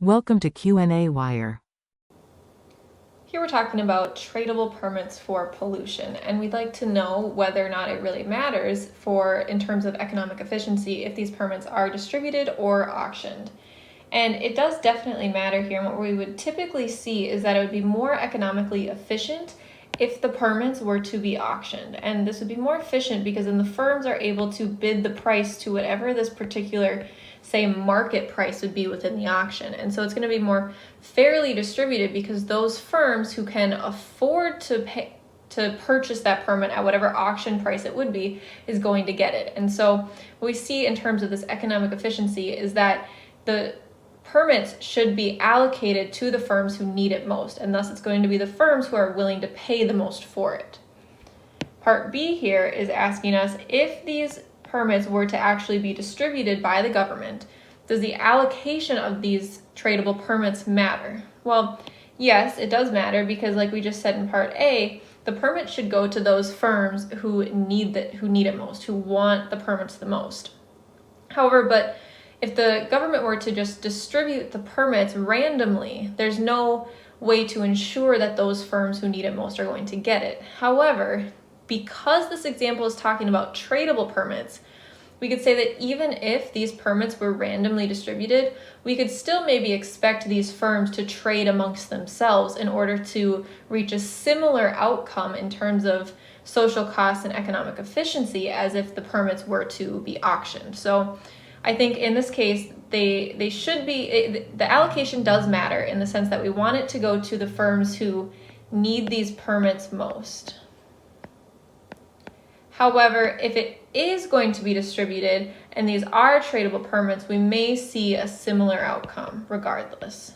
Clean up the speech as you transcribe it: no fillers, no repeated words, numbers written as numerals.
Welcome to qnawire. Here we're talking about tradable permits for pollution, and we'd like to know whether or not it really matters in terms of economic efficiency if these permits are distributed or auctioned. And it does definitely matter here, and what we would typically see is that it would be more economically efficient if the permits were to be auctioned. And this would be more efficient because then the firms are able to bid the price to whatever this particular, say, market price would be within the auction. And so it's going to be more fairly distributed because those firms who can afford to purchase that permit at whatever auction price it would be is going to get it. And so what we see in terms of this economic efficiency is that the permits should be allocated to the firms who need it most, and thus it's going to be the firms who are willing to pay the most for it. Part B here is asking us if these permits were to actually be distributed by the government, does the allocation of these tradable permits matter? Well, yes, it does matter because, like we just said in Part A, the permit should go to those firms who need it most, who want the permits the most. However, but if the government were to just distribute the permits randomly, there's no way to ensure that those firms who need it most are going to get it. However, because this example is talking about tradable permits, we could say that even if these permits were randomly distributed, we could still maybe expect these firms to trade amongst themselves in order to reach a similar outcome in terms of social costs and economic efficiency as if the permits were to be auctioned. So I think in this case, they should be, the allocation does matter in the sense that we want it to go to the firms who need these permits most. However, if it is going to be distributed and these are tradable permits, we may see a similar outcome regardless.